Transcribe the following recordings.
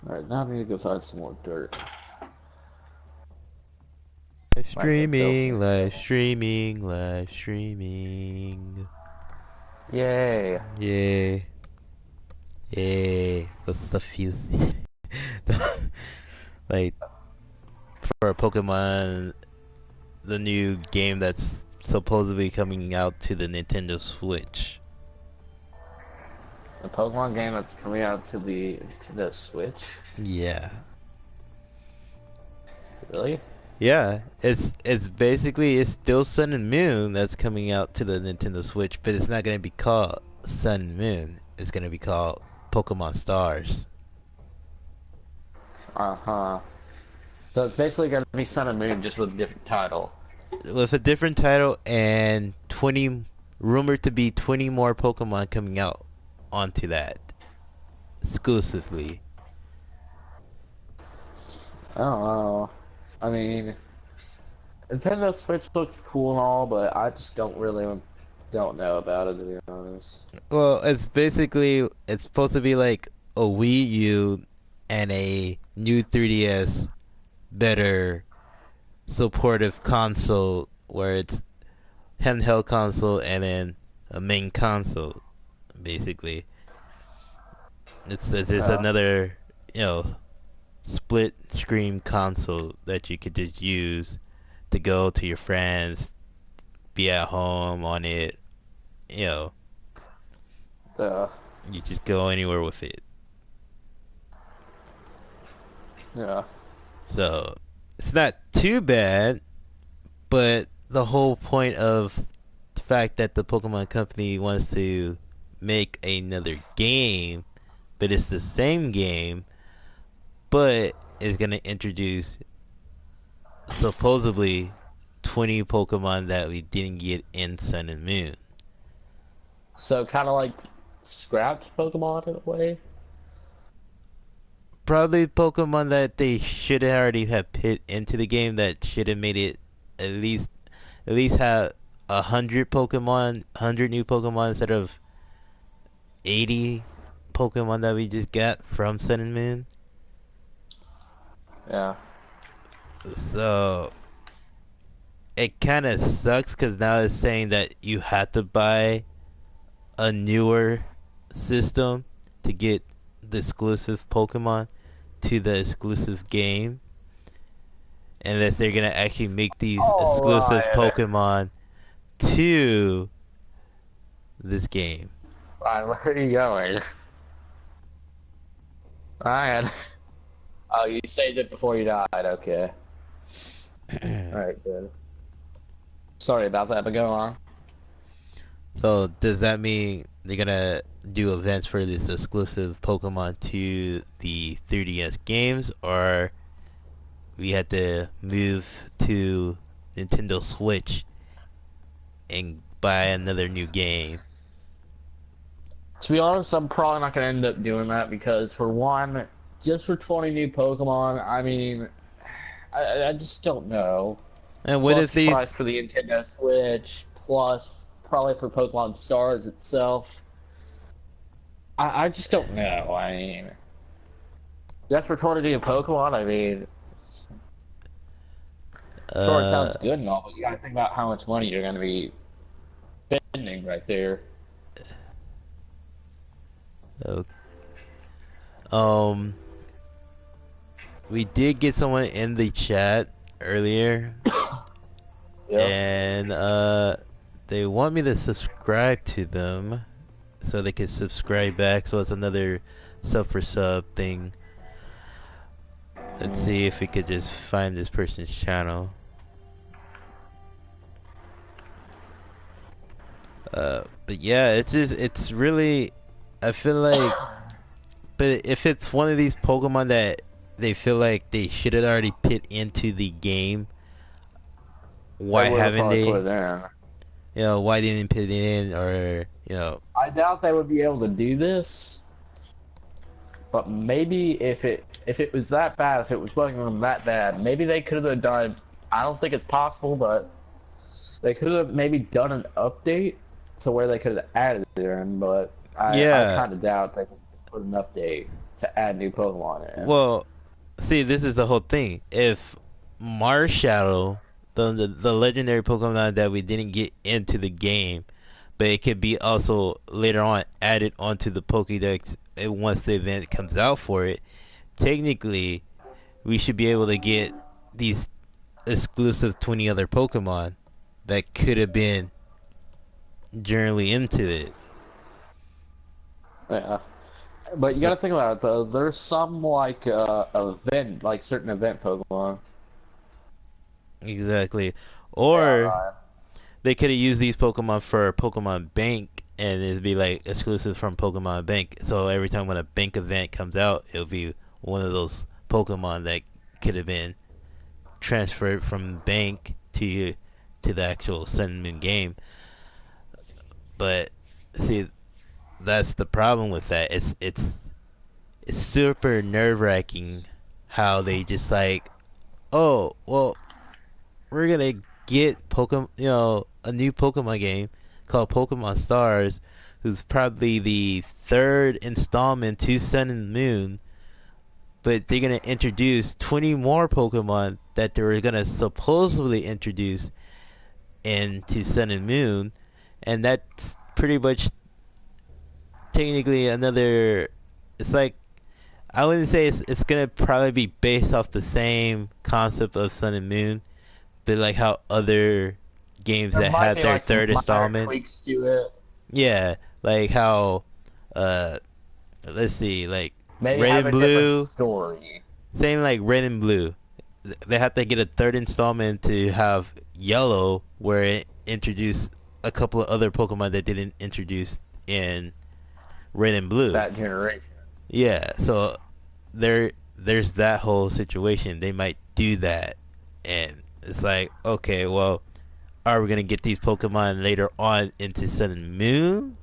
Alright, now I need to go find some more dirt. Live Might get built streaming, next live day. streaming, live streaming. Yay! Yay. Yay. What's the fuse? Like, for Pokemon, the new game that's supposedly coming out to the Nintendo Switch. The Pokemon game that's coming out to the Switch? Yeah. Really? Yeah, it's basically it's still Sun and Moon that's coming out to the Nintendo Switch, but it's not gonna be called Sun and Moon. It's gonna be called Pokemon Stars. Uh-huh. So it's basically gonna be Sun and Moon, just with a different title. With a different title and 20 rumored to be 20 more Pokemon coming out onto that exclusively. I don't know. I mean, Nintendo Switch looks cool and all, but I just don't know about it, to be honest. Well, it's supposed to be like a Wii U and a new 3DS better supportive console where it's handheld console and then a main console basically. It's just Yeah. another, you know, split screen console that you could just use to go to your friends, be at home on it, you know, Yeah. you just go anywhere with it. Yeah. So it's not too bad, but the whole point of the fact that the Pokemon Company wants to make another game, but it's the same game, but is gonna introduce supposedly 20 Pokemon that we didn't get in Sun and Moon. So kind of like scrapped Pokemon in a way. Probably Pokemon that they should already have put into the game that should have made it at least have 100 new Pokemon instead of 80 Pokemon that we just got from Sun and Moon. Yeah. So it kind of sucks because now it's saying that you have to buy a newer system to get the exclusive Pokemon to the exclusive game, and that they're gonna actually make these All exclusive right. Pokemon to this game. Ryan, where are you going? Ryan. Oh, you saved it before you died. Okay. All right, good. Sorry about that, but go on. So does that mean they're gonna do events for this exclusive Pokemon to the 3DS games, or we had to move to Nintendo Switch and buy another new game? To be honest, I'm probably not going to end up doing that because, for one, just for 20 new Pokemon, I mean, I just don't know. And what Plus if the price these? for the Nintendo Switch, plus probably for Pokemon Stars itself. I just don't know. I mean, just for 20 new Pokemon, I mean, sure, it Uh, sounds good and all, but you got to think about how much money you're going to be spending right there. uh, um, we did get someone in the chat earlier, Yep. and they want me to subscribe to them so they can subscribe back. So it's another sub for sub thing. Let's see if we could just find this person's channel. But yeah, it's really, I feel like, but if it's one of these Pokemon that they feel like they should have already put into the game, They why would have haven't probably put they? it in. You know, why didn't they put it in, or you know? I doubt they would be able to do this, but maybe if it was that bad, if it was bugging them that bad, maybe they could have done. I don't think it's possible, but they could have maybe done an update to where they could have added it in. But I Yeah, kind of doubt they could put an update to add new Pokemon in. Well, see, this is the whole thing. If Marshadow, the legendary Pokemon that we didn't get into the game, but it could be also later on added onto the Pokédex once the event comes out for it. Technically, we should be able to get these exclusive 20 other Pokemon that could have been journey into it. Yeah. But you So, gotta think about it though. There's some like event, like certain event Pokemon. exactly. Yeah, Or right. they could have used these Pokemon for Pokemon Bank and it'd be like exclusive from Pokemon Bank. So every time when a bank event comes out, it'll be one of those Pokemon that could have been transferred from Bank to the actual Sun and Moon game. But see, that's the problem with that. It's super nerve wracking how they just like, oh well, we're gonna get Pokemon, a new Pokemon game called Pokemon Stars, who's probably the third installment to Sun and Moon, but they're gonna introduce 20 more Pokemon that they were gonna supposedly introduce into Sun and Moon, and that's pretty much technically another. It's like I wouldn't say it's gonna probably be based off the same concept of Sun and Moon, but like how other games There that might had be their like third minor installment. tweaks to it. Yeah, like how uh let's see, like Maybe Red have and a different Blue, story. same like Red and Blue. They have to get a third installment to have Yellow, where it introduced a couple of other Pokemon that didn't introduce in Red and Blue. That generation. Yeah, so there's that whole situation. They might do that, and it's like, okay, well, are we gonna get these Pokemon later on into Sun and Moon?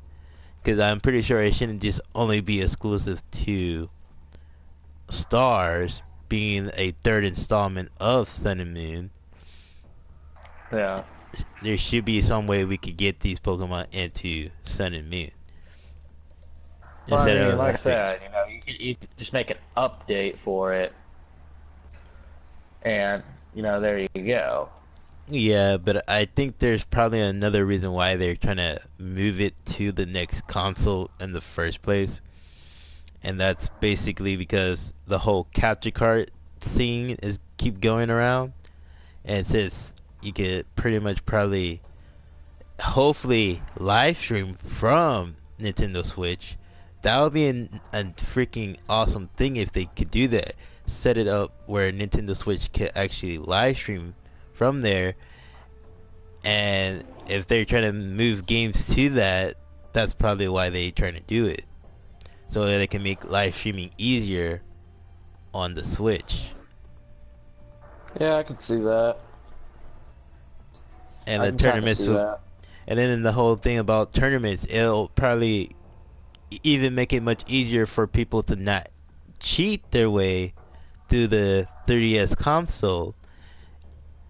Because I'm pretty sure it shouldn't just only be exclusive to Stars, being a third installment of Sun and Moon. Yeah. There should be some way we could get these Pokemon into Sun and Moon Well, I instead mean, of like I having. said, you could just make an update for it, and there you go. Yeah, but I think there's probably another reason why they're trying to move it to the next console in the first place. And that's basically because the whole capture card scene is keep going around. And since you could pretty much probably hopefully live stream from Nintendo Switch, that would be a freaking awesome thing if they could do that. Set it up where Nintendo Switch could actually live stream from there, and if they're trying to move games to that, that's probably why they're trying to do it, so that they can make live streaming easier on the Switch. Yeah, I could see that. And I the can kind of tournaments see will, that. and then the whole thing about tournaments, it'll probably even make it much easier for people to not cheat their way through the 3DS console,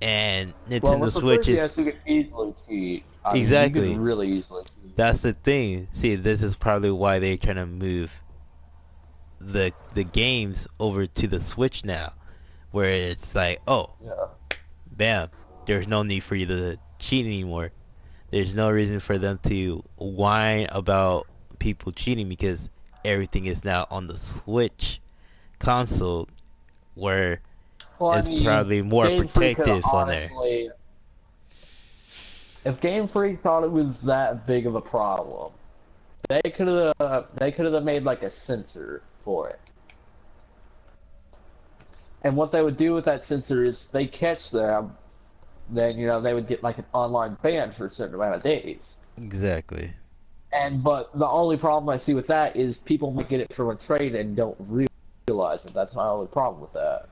and Well, Nintendo with the Switch is 3DS, you could easily cheat. I mean, you could exactly. really easily cheat. That's the thing. See, this is probably why they're trying to move the games over to the Switch now, where it's like, oh, Yeah. bam, there's no need for you to cheat anymore. There's no reason for them to whine about people cheating because everything is now on the Switch console, where Well, I it's mean, probably more Game Freak could protective on there. honestly, if Game Freak thought it was that big of a problem, they could have made like a sensor for it. And what they would do with that sensor is they catch them, then they would get like an online ban for a certain amount of days. Exactly. But the only problem I see with that is people might get it from a trade and don't realize it. That's my only problem with that.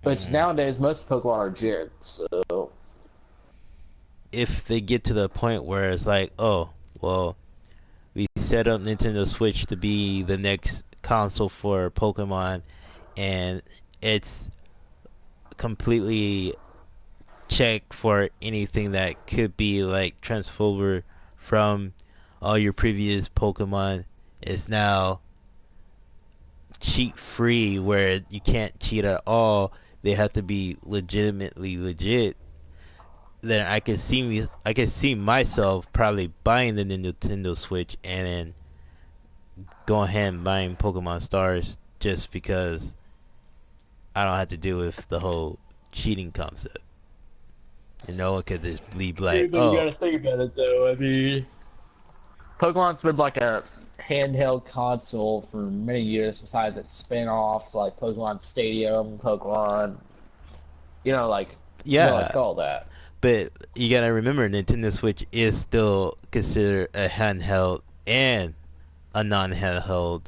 Which Mm. nowadays most Pokemon are gyms, so If they get to the point where it's like, oh, well, we set up Nintendo Switch to be the next console for Pokemon, and it's completely checked for anything that could be like transfer from all your previous Pokemon is now cheat free, where you can't cheat at all. They have to be legitimately legit. Then I can see myself probably buying the Nintendo Switch and then going ahead and buying Pokemon Stars just because I don't have to deal with the whole cheating concept. And no one could just be Yeah, like, but you oh, gotta think about it though. I mean, Pokemon's been like a handheld console for many years. Besides its spin-offs like Pokemon Stadium, Pokemon, yeah. like all that. But you gotta remember, Nintendo Switch is still considered a handheld and a non-handheld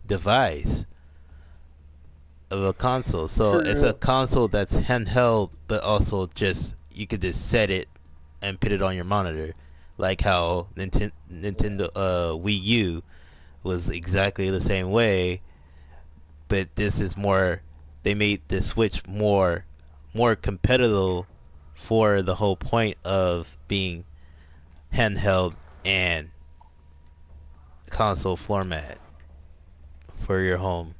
device of a console. So it's a True. console that's handheld, but also just you could just set it and put it on your monitor, like how Nintendo Wii U was exactly the same way. But this is more. They made the Switch more competitive for the whole point of being handheld and console format for your home.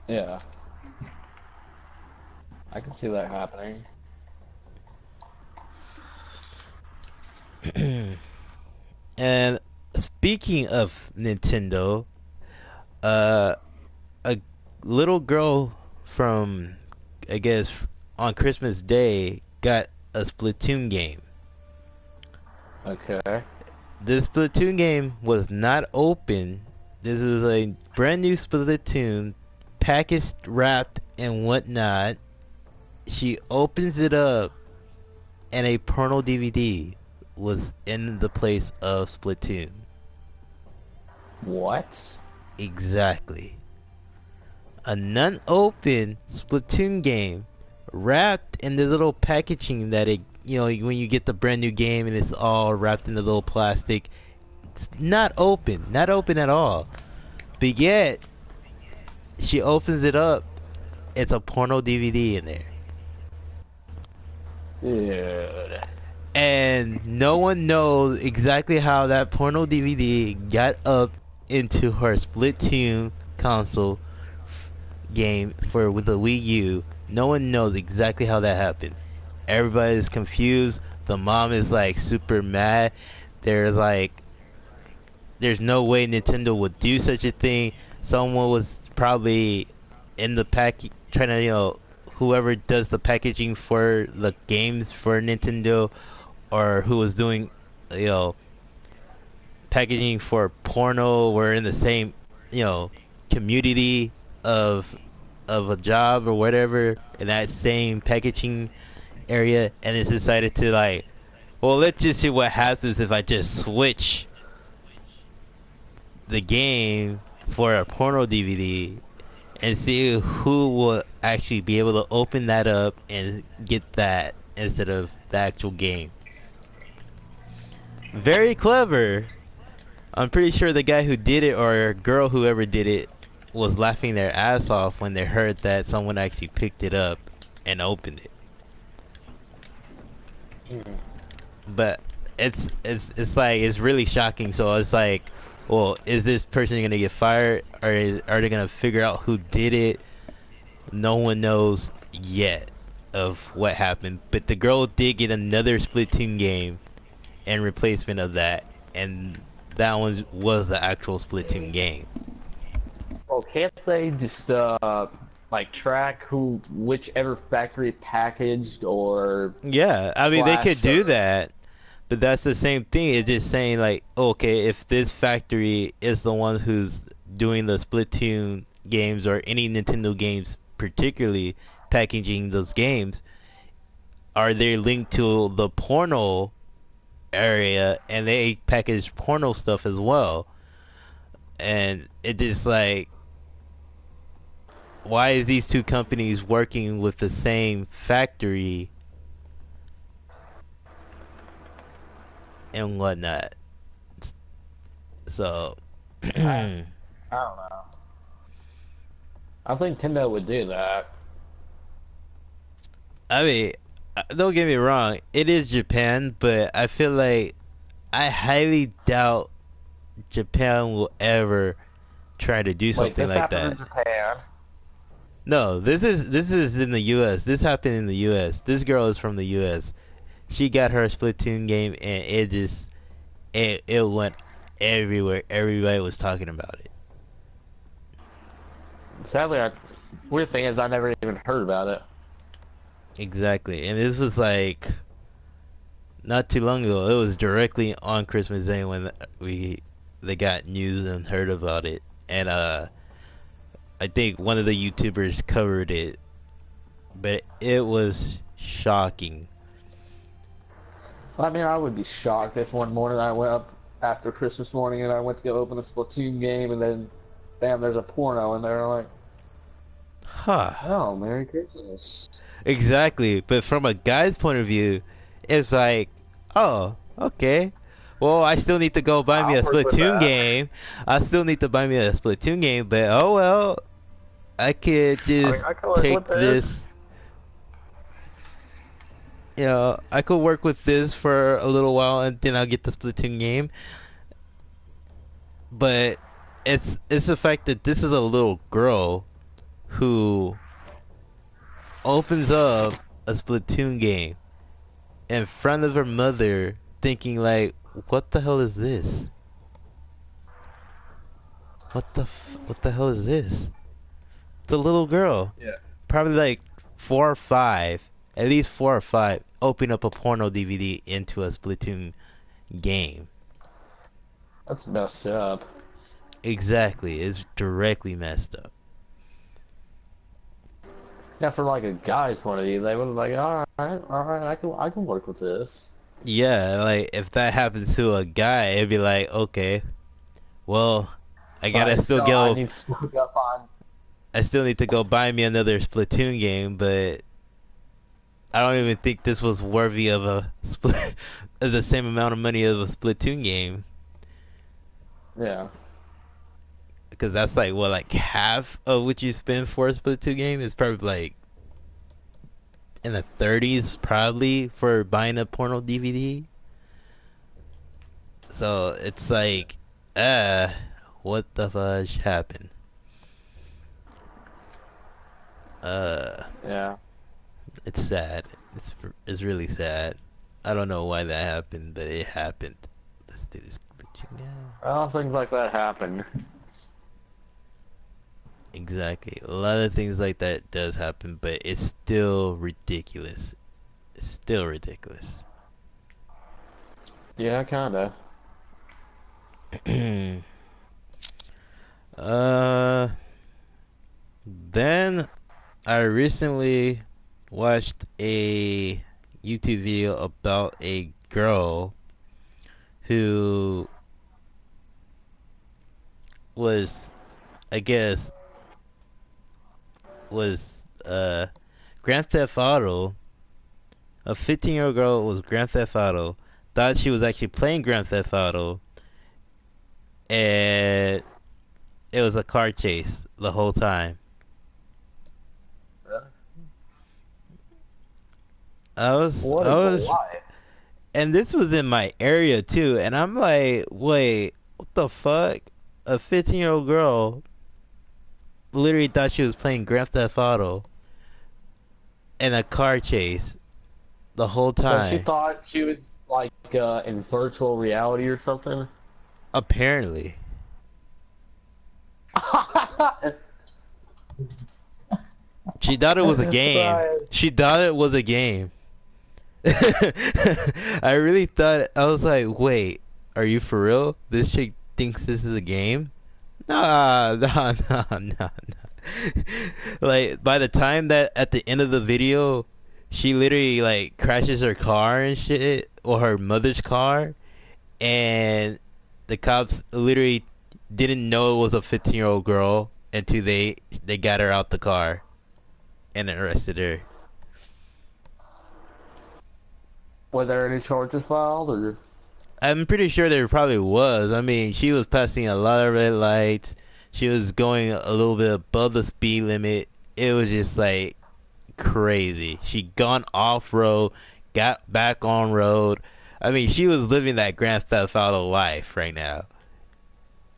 Yeah, I can see that happening. And speaking of Nintendo, uh, a little girl from, I guess, on Christmas Day got a Splatoon game. Okay. This Splatoon game was not open. This was a brand new Splatoon, packaged, wrapped, and whatnot. She opens it up, and a porno DVD was in the place of Splatoon. What? Exactly. A non-open Splatoon game wrapped in the little packaging that it, when you get the brand new game and it's all wrapped in the little plastic. It's not open at all. But yet, she opens it up, it's a porno DVD in there. Dude. And no one knows exactly how that porno DVD got up into her Splatoon console game for with the Wii U. No one knows exactly how that happened. Everybody is confused. The mom is like super mad. There's like there's no way Nintendo would do such a thing. Someone was probably in the pack trying to, whoever does the packaging for the games for Nintendo, or who was doing, you know, packaging for porno, were in the same, community of a job or whatever in that same packaging area, and it's decided to like, well, let's just see what happens if I just switch the game for a porno DVD and see who will actually be able to open that up and get that instead of the actual game. Very clever. I'm pretty sure the guy who did it, or girl whoever did it, was laughing their ass off when they heard that someone actually picked it up and opened it. But it's like it's really shocking. So it's like, well, is this person gonna get fired, or are they gonna figure out who did it? No one knows yet of what happened. But the girl did get another Splatoon game in replacement of that, and that one was the actual Splatoon game. Well, can't they just like track whichever factory packaged or Yeah, I mean they could slash do that, but that's the same thing. It's just saying like, okay, if this factory is the one who's doing the Splatoon games or any Nintendo games, particularly packaging those games, are they linked to the porno area and they package porno stuff as well? And it just like, why is these two companies working with the same factory and whatnot? So, I I I don't know. I think Nintendo would do that. mean, don't get me wrong, it is Japan, but I feel like I highly doubt Japan will ever try to do Wait, something this like happened that. in Japan. No, this is in the U.S. This happened in the U.S. This girl is from the U.S. She got her Splatoon game and it went everywhere. Everybody was talking about it. Sadly, weird thing is I never even heard about it. Exactly, and this was like not too long ago. It was directly on Christmas Day when we they got news and heard about it, and I think one of the YouTubers covered it, but it was shocking. I mean, I would be shocked if one morning I went up after Christmas morning and I went to go open a Splatoon game and then, bam, there's a porno in there. I'm like, Huh. oh, Merry Christmas. Exactly, but from a guy's point of view, it's like, oh, okay. Well, I still need to go buy me I'll a work with Splatoon that. game. I still need to buy me a Splatoon game, but oh well, I could I mean, just I can work take with this. this. I could work with this for a little while and then I'll get the Splatoon game. But it's the fact that this is a little girl who opens up a Splatoon game in front of her mother, thinking like, "What the hell is this? What the hell is this?" It's a little girl, Yeah. probably like 4 or 5, at least 4 or 5, open up a porno DVD into a Splatoon game. That's messed up. Exactly, it's directly messed up. Yeah, from like a guy's point of view, they would have like, all right, I can work with this. Yeah, like if that happens to a guy, it'd be like, okay, well, I But gotta still I go. need to still go find. I still need to go buy me another Splatoon game, but I don't even think this was worthy of a split, the same amount of money of a Splatoon game, Yeah. because that's like what, like half of what you spend for a Splatoon game is probably like in the 30s, probably for buying a porno DVD. So it's like, uh, what the fudge happened? Uh, Yeah. it's sad. It's really sad. I don't know why that happened, but it happened. Let's do this glitching now. Well, things like that happen. Exactly. A lot of things like that does happen, but it's still ridiculous. It's still ridiculous. Yeah, kinda. uh, then I recently watched a YouTube video about a girl who was, I guess, was Grand Theft Auto. A 15-year-old girl was Grand Theft Auto. Thought she was actually playing Grand Theft Auto, and it was a car chase the whole time. What I is the was, life? and this was in my area too, and I'm like, wait, what the fuck? A 15-year-old girl literally thought she was playing Grand Theft Auto in a car chase the whole So she time. thought she was like in virtual reality or something. Apparently. She thought it was a game. Right. She thought it was a game. I really thought, I was like, wait, are you for real? This chick thinks this is a game? Nah, nah, nah, nah, nah. Like, by the time that at the end of the video, she literally, like, crashes her car and shit, or her mother's car, and the cops literally didn't know it was a 15-year-old girl until they got her out the car and arrested her. Were there any charges filed or? I'm pretty sure there probably was. I mean, she was passing a lot of red lights. She was going a little bit above the speed limit. It was just like crazy. She gone off road, got back on road. I mean, she was living that Grand Theft Auto life right now.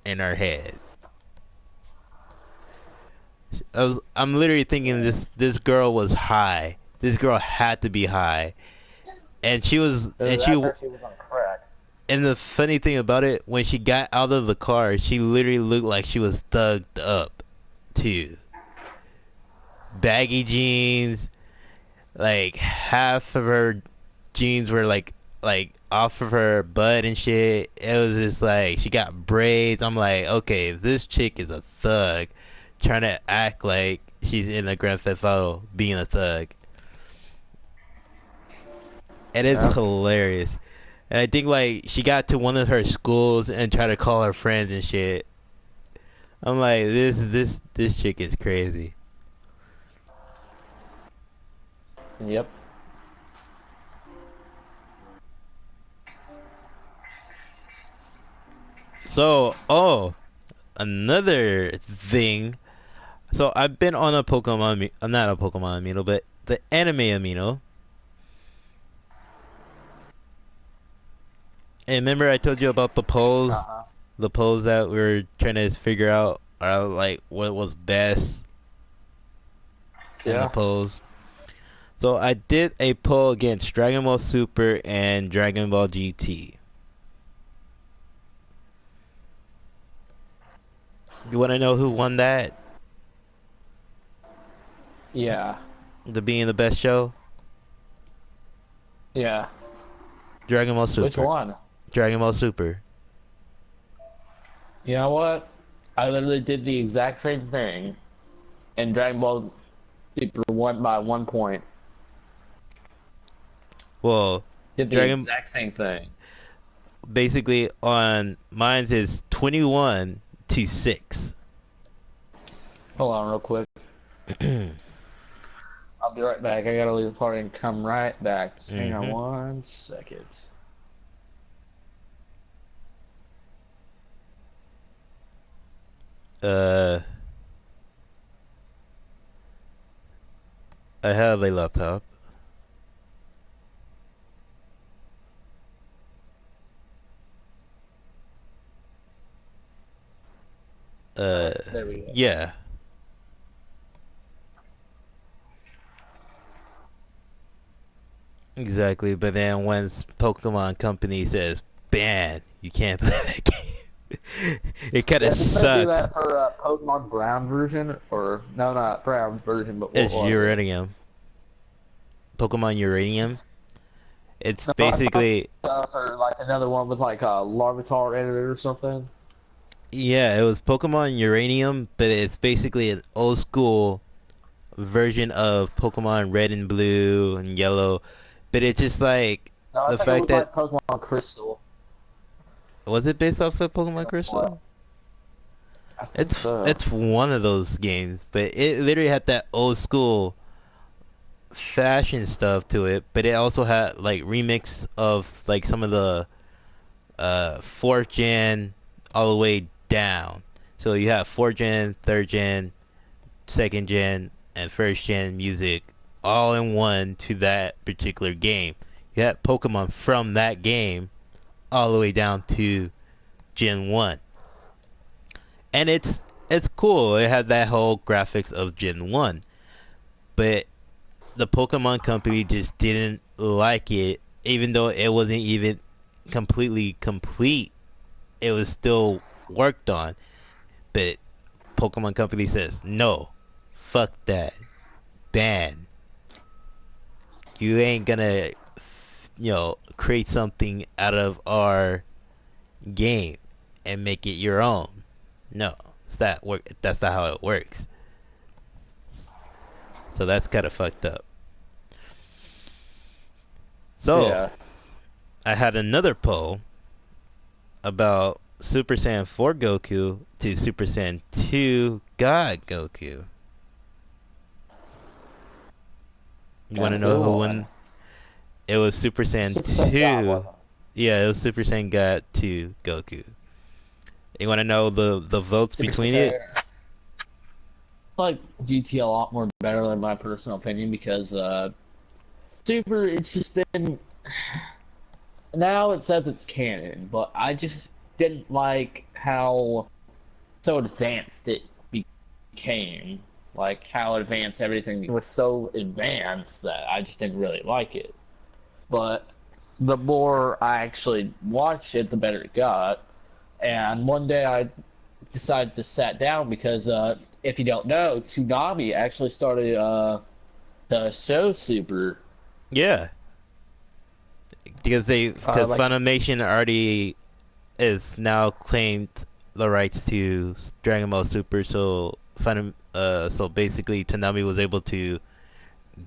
in her head. I'm literally thinking this girl was high. This girl had to be high, and she was, and she, After she was on crack. and the funny thing about it, when she got out of the car, she literally looked like she was thugged up, too. Baggy jeans, like half of her jeans were like off of her butt and shit. It was just like she got braids. I'm like, okay, this chick is a thug, trying to act like she's in a Grand Theft Auto, being a thug, and it's hilarious. And I think like she got to one of her schools and tried to call her friends and shit. I'm like, this chick is crazy. Yep. So, another thing. So I've been on a Pokemon, not a Pokemon amino, but the anime amino. And remember I told you about the polls, the polls that we were trying to figure out, like what was best in the polls. So I did a poll against Dragon Ball Super and Dragon Ball GT. You want to know who won that? Yeah. The being the best show? Yeah. Dragon Ball Super. Which one? Dragon Ball Super. You know what? I literally did the exact same thing, and Dragon Ball Super won by 1 point. Well, Did the exact same thing. Basically, on mine's is 21-6. Hold on, real quick. I'll be right back. I gotta leave the party and come right back. Just hang on 1 second. I have a laptop. There we go. Yeah. Exactly, but then once Pokemon Company says ban, you can't play that game. It kind of sucks. Did they do that for Pokemon Brown version, or no, not Brown version, but what it's was Uranium. Pokemon Uranium. It's basically or like another one with like a Larvitar in it or something. Yeah, it was Pokemon Uranium, but it's basically an old school version of Pokemon Red and Blue and Yellow. But it's just like No, the fact that like Pokemon Crystal. Was it based off of Pokemon Crystal? I think so. It's one of those games, but it literally had that old school fashion stuff to it, but it also had like remix of like some of the 4th gen all the way down. So you have 4th gen, 3rd gen, 2nd gen, and 1st gen music all in one to that particular game. You had Pokemon from that game all the way down to Gen 1. And it's cool. It had that whole graphics of Gen 1. But the Pokemon Company just didn't like it, even though it wasn't even completely complete. It was still worked on. But Pokemon Company says, no, fuck that. Ban. You ain't gonna, create something out of our game and make it your own. No, that's not how it works. So that's kind of fucked up. So, yeah. I had another poll about Super Saiyan 4 Goku to Super Saiyan 2 God Goku. You want to know who won? It was Super Saiyan 2. Yeah, it was Super Saiyan God 2 Goku. You want to know the votes between it? I like GT a lot more better than my personal opinion because Super, it's just been... Now it says it's canon, but I just didn't like how so advanced it became. Like how advanced everything was, so advanced that I just didn't really like it. But the more I actually watched it, the better it got. And one day I decided to sit down because if you don't know, Toonami actually started the show Super. Yeah, because Like Funimation already is now claimed the rights to Dragon Ball Super, so so basically Toonami was able to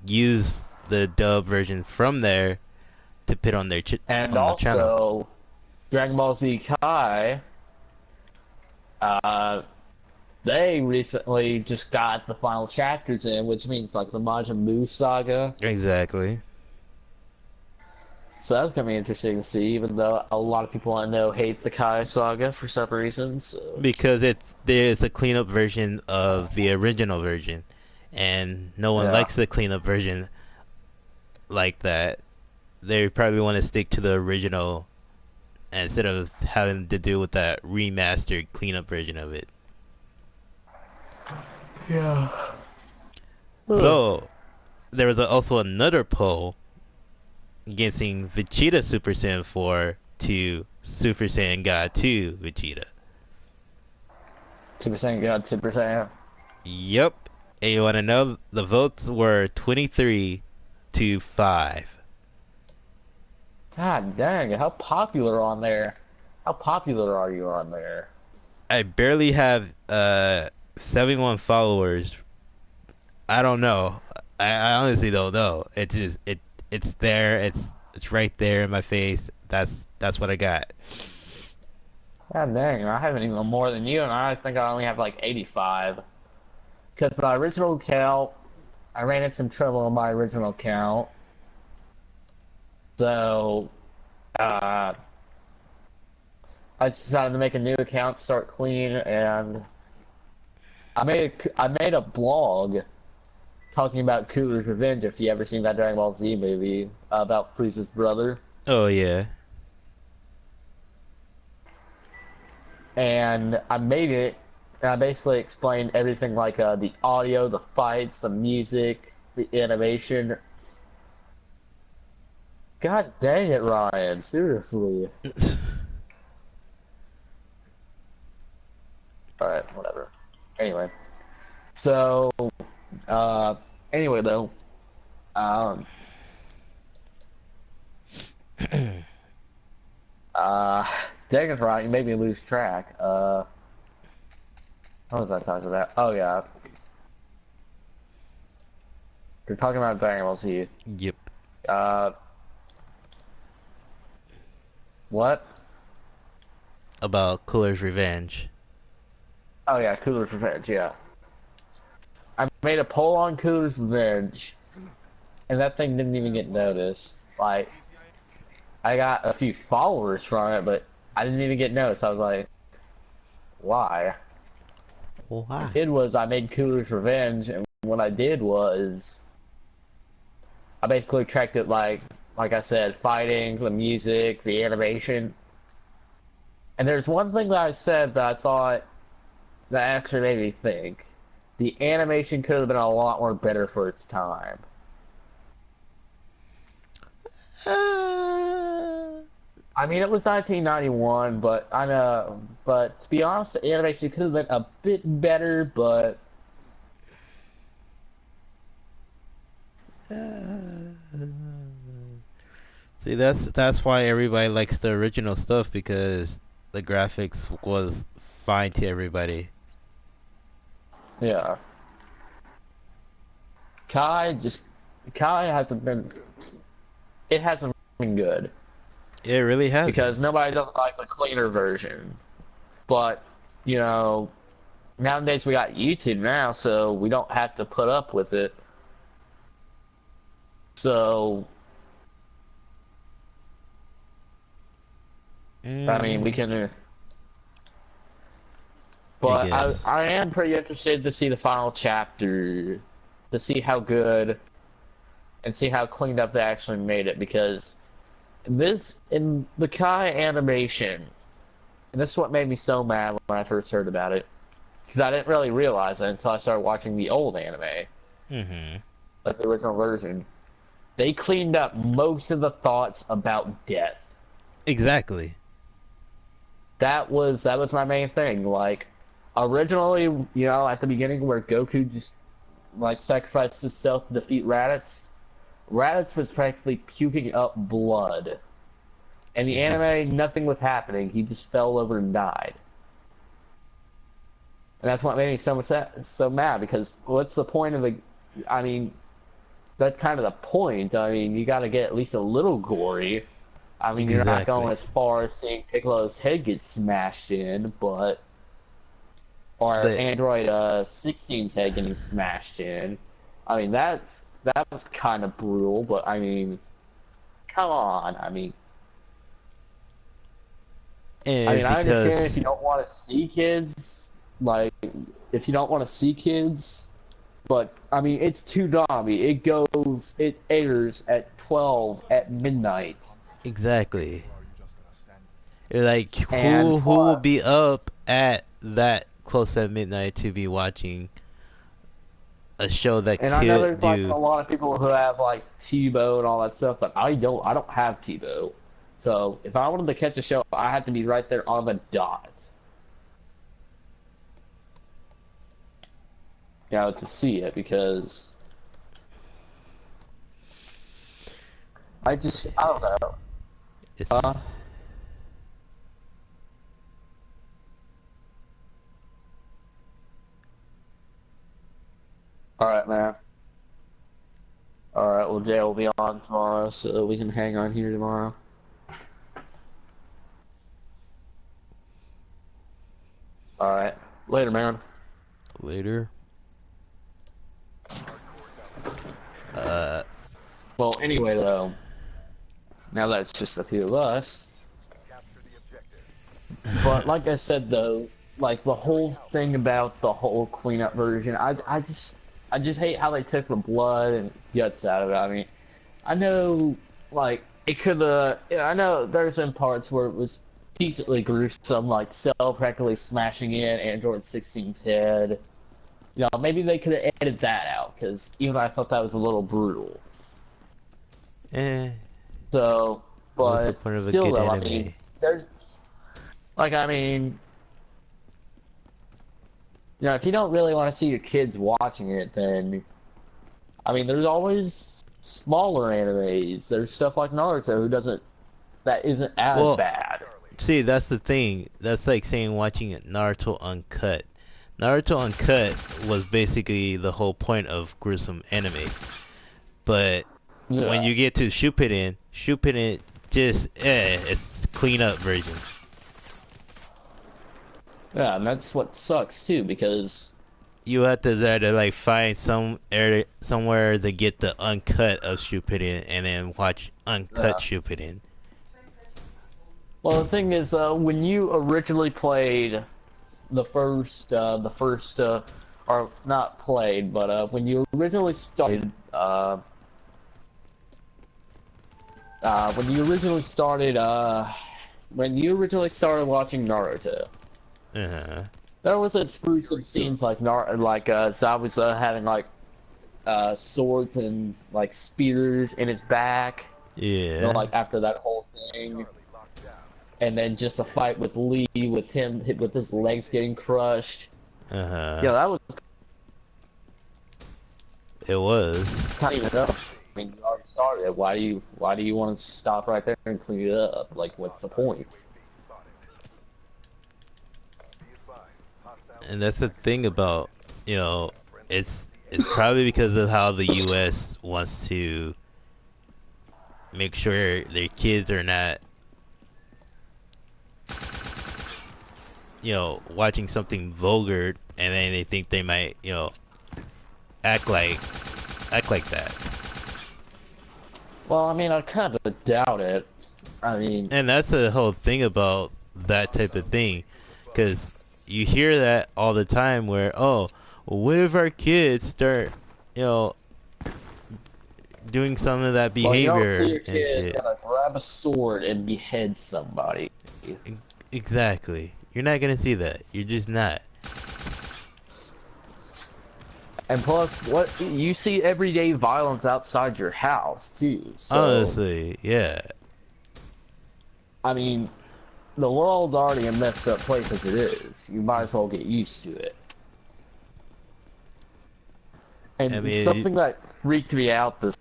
use the dub version from there to put on their and on the channel. also Dragon Ball Z Kai. Uh, they recently just got the final chapters in, which means like the Majin Buu saga. Exactly. So that's gonna be interesting to see, even though a lot of people I know hate the Kai saga for some reasons. So. Because it's a cleanup version of the original version, and no one Yeah. likes the cleanup version like that. They probably want to stick to the original instead of having to deal with that remastered cleanup version of it. Yeah. So there was also another poll against Vegeta Super Saiyan 4 to Super Saiyan God 2 Vegeta. 2% God, 2%. Yep. And you want to know the votes were 23-5. God dang it, how popular on there? How popular are you on there? I barely have 71 followers. I don't know. I honestly don't know. It's there. It's right there in my face. That's what I got. God dang, I haven't even more than you, and I think I only have like 85. Because my original account, I ran into some trouble on my original account. So, uh, I decided to make a new account, start clean, and I made a blog talking about Cooler's Revenge. If you ever seen that Dragon Ball Z movie about Frieza's brother, Oh yeah. and I made it, and I basically explained everything like the audio, the fights, the music, the animation. God dang it, Ryan! Seriously. All right, whatever. Anyway, so uh, anyway though, um, uh, dang it, Ryan, you made me lose track. What was I talking about? Oh yeah, you're talking about Dragon Ball Z. Yep. Uh, what? About Cooler's Revenge. Oh yeah, Cooler's Revenge. Yeah, I made a poll on Cooler's Revenge, and that thing didn't even get noticed. Like, I got a few followers from it, but I didn't even get noticed. I was like, why? What I Why? did was I made Cooler's Revenge, and what I did was I basically tracked it like I said, fighting, the music, the animation. And there's one thing that I said that I thought that actually made me think. The animation could have been a lot more better for its time. I mean, it was 1991, but I know. But to be honest, the animation could have been a bit better. But See, that's why everybody likes the original stuff because the graphics was fine to everybody. yeah, Kai just Kai hasn't been. It hasn't been good It really hasn't. because nobody doesn't like the cleaner version. But you know, nowadays we got YouTube now, so we don't have to put up with it. So I mean, we can. I But guess. I am pretty interested to see the final chapter, to see how good and see how cleaned up they actually made it, because this in the Kai animation, and this is what made me so mad when I first heard about it, because I didn't really realize it until I started watching the old anime, like the original version. They cleaned up most of the thoughts about death. Exactly. That was my main thing. Like, originally, you know, at the beginning where Goku just like sacrificed himself to defeat Raditz, Raditz was practically puking up blood. In the anime, nothing was happening. He just fell over and died. And that's what made me so mad, because what's the point of the... I mean, that's kind of the point. I mean, you gotta get at least a little gory. I mean, you're not going as far as seeing Piccolo's head get smashed in, but... Or Android 16's head getting smashed in. I mean, that was kind of brutal, but I mean... Come on, I mean... I understand if you don't want to see kids, like, if you don't want to see kids, but, I mean, it's Toonami. It airs at 12 at midnight. Exactly. You're like, who will be up at that close at midnight to be watching a show that could do... And I know there's, like, a lot of people who have, like, TiVo and all that stuff, but I don't have TiVo. So, if I wanted to catch a show, I had to be right there on the dot. You know, to see it, because... I don't know. It's... Alright, man. Alright, well, Jay will be on tomorrow, so we can hang on here tomorrow. Alright. Later, man. Later. Well, anyway, though, now that it's just the two of us, but like I said, though, like, the whole thing about the whole cleanup version, I just hate how they took the blood and guts out of it. I mean, I know, like, it could've, I know there's been parts where it was decently gruesome, like Cell practically smashing in Android 16's head. You know, maybe they could have edited that out, because even I thought that was a little brutal. So, but still, though, I mean, there's, like, I mean, you know, if you don't really want to see your kids watching it, then, I mean, there's always smaller animes. There's stuff like Naruto that isn't as bad. See, that's the thing. That's like saying watching Naruto Uncut. Naruto Uncut was basically the whole point of gruesome anime. But when you get to Shippuden just, it's clean up version. Yeah, and that's what sucks too, because you have to like find somewhere to get the uncut of Shippuden and then watch uncut Shippuden. Well, the thing is, when you originally played the first, or not played, but when you originally started, when you originally started watching Naruto, there was exclusive scenes like Zabuza having like swords and like spears in his back. Yeah. You know, like after that whole thing. And then just a fight with Lee, with his legs getting crushed. Yeah, that was. It was. Clean it up. I mean, you already started it. Why do you want to stop right there and clean it up? Like, what's the point? And that's the thing about, you know, it's probably because of how the U.S. wants to make sure their kids are not, you know, watching something vulgar, and then they think they might, you know, act like that. Well, I mean, I kind of doubt it. I mean, and that's the whole thing about that type of thing, because you hear that all the time where, oh, well, what if our kids start, you know, doing some of that behavior you don't see your and kid shit. gonna grab a sword and behead somebody. Exactly. You're not gonna see that. You're just not. And plus, what you see everyday violence outside your house too. So, Honestly, yeah. I mean, the world's already a messed up place as it is. You might as well get used to it. I And mean, something that freaked me out this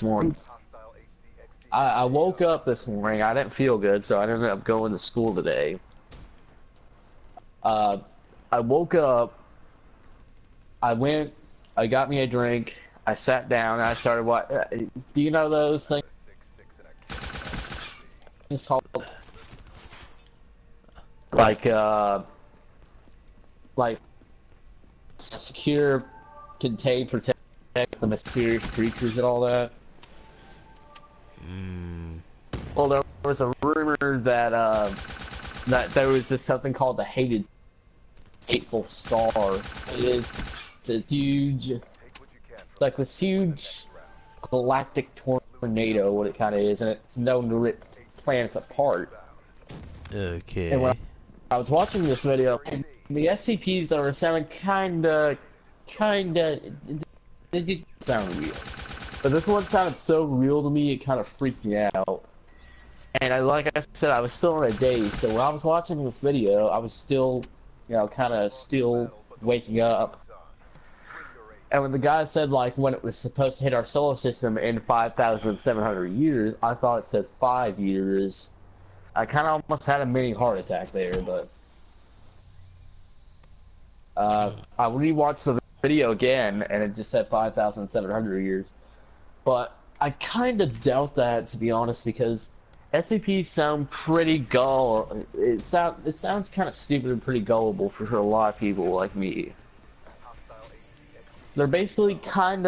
morning. I woke up this morning. I didn't feel good, so I ended up going to school today. I woke up. I went. I got me a drink. I sat down. And I started do you know those things? It's called like secure, contain, protect the mysterious creatures and all that. Well, there was a rumor that that there was something called the hated hateful star. It's a huge, like this huge galactic tornado, what it kind of is, and it's known to rip planets apart. okay. And when I was watching this video, the SCPs that were sounding kinda, they did sound real. But this one sounded so real to me, it kind of freaked me out. And like I said, I was still in a daze, so when I was watching this video, I was still, kind of still waking up. And when the guy said, like, when it was supposed to hit our solar system in 5,700 years, I thought it said 5 years. I kind of almost had a mini heart attack there, but... I rewatched the video again, and it just said 5,700 years. But I kind of doubt that, to be honest, because SCPs sound pretty gullible. It sounds kind of stupid and pretty gullible for a lot of people like me. They're basically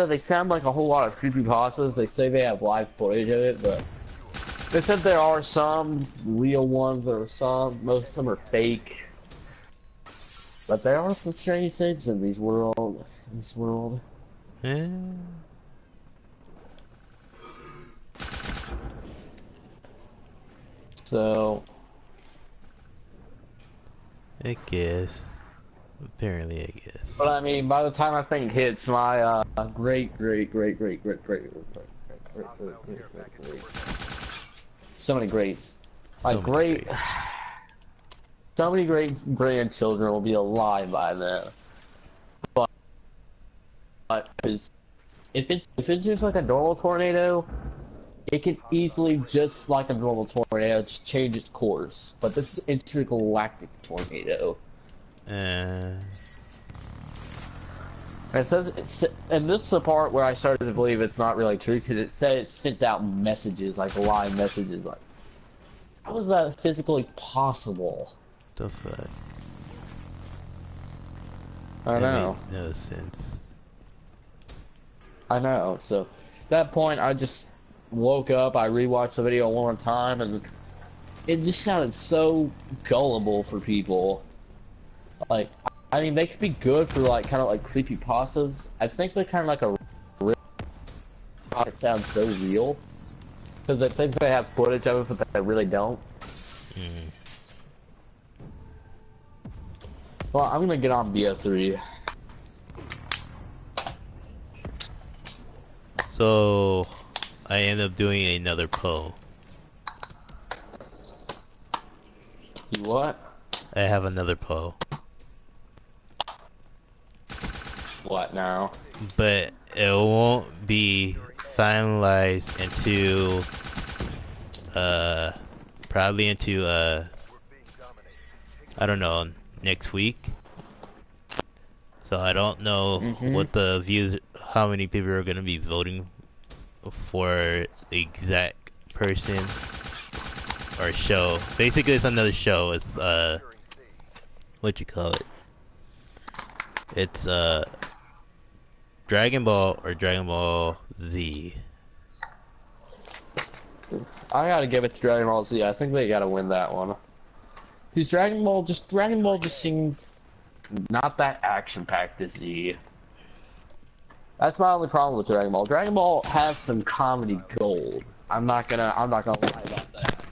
they sound like a whole lot of creepypastas. They say they have live footage of it, but they said there are some real ones, most of them are fake. But there are some strange things in this world. Eh, So, I guess. Apparently, I guess. but I mean, by the time I think hits my great, so many greats, like so many great grandchildren will be alive by then. But if it's just like a normal tornado, it can easily, just like a normal tornado, just change its course. But this is an intergalactic tornado. Uh, And it says, and this is the part where I started to believe it's not really true, because it said it sent out messages, like live messages, like, how is that physically possible? the fuck? I don't know. Made no sense. I know, so, at that point, I just woke up, I rewatched the video one more time, and it just sounded so gullible for people. Like, I mean, they could be good for, like, kind of like creepypastas. I think they're kind of like a real... It sounds so real. Because they think they have footage of it, but they really don't. Well, I'm gonna get on BO3. So, I end up doing another poll. You what? I have another poll. What now? But it won't be finalized until, probably into, I don't know, next week. So I don't know what the views, how many people are gonna be voting for the exact person or show. Basically, it's another show. It's what you call it? It's Dragon Ball or Dragon Ball Z. I gotta give it to Dragon Ball Z. I think they gotta win that one. Because Dragon Ball just seems not that action-packed as Z. That's my only problem with Dragon Ball. Dragon Ball has some comedy gold. I'm not gonna lie about that.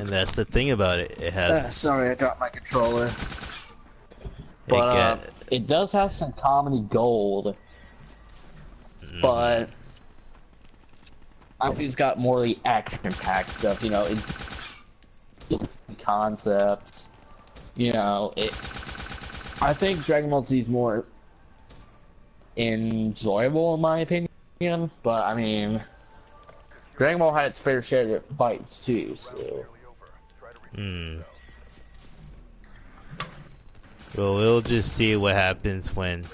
and that's the thing about it. It has Sorry, I dropped my controller. it But got. it does have some comedy gold, Mhm. but obviously it's got more of the action-packed stuff. You know, it's concepts. You know, it. I think Dragon Ball Z is more enjoyable in my opinion, but I mean, Dragon Ball had its fair share of fights too. So Hmm. Well, we'll just see what happens when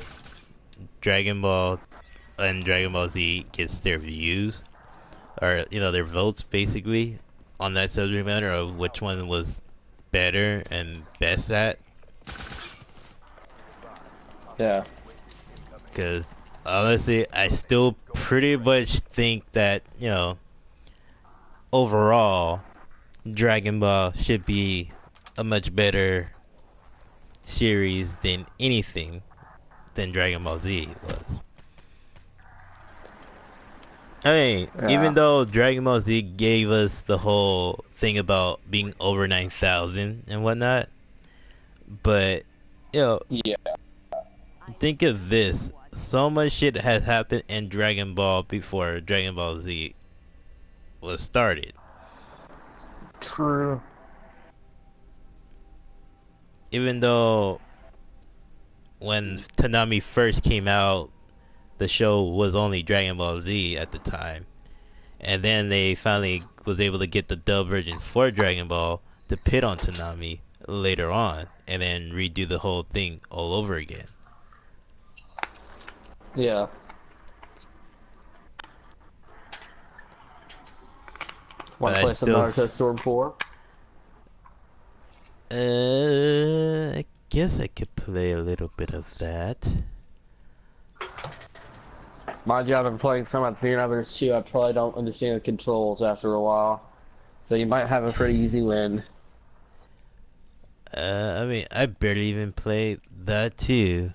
Dragon Ball and Dragon Ball Z gets their views, or their votes basically on that subject matter of which one was better and best at. yeah, Because honestly, I still pretty much think that overall Dragon Ball should be a much better series than anything than Dragon Ball Z was. I mean, even yeah, though Dragon Ball Z gave us the whole thing about being over 9,000 and whatnot, but you know, yeah, think of this: so much shit has happened in Dragon Ball before Dragon Ball Z was started. true. Even though when Tanami first came out, the show was only Dragon Ball Z at the time, and then they finally was able to get the dub version for Dragon Ball to pit on Tanami later on, and then redo the whole thing all over again. Yeah. But Want to I play some still, Naruto Storm 4? I guess I could play a little bit of that. Mind you, I've been playing some at Xeno others too. I probably don't understand the controls after a while. So you might have a pretty easy win. I mean, I barely even played that too.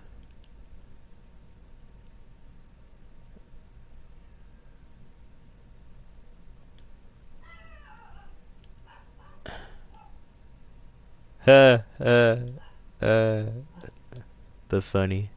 Uh, uh, uh, but funny.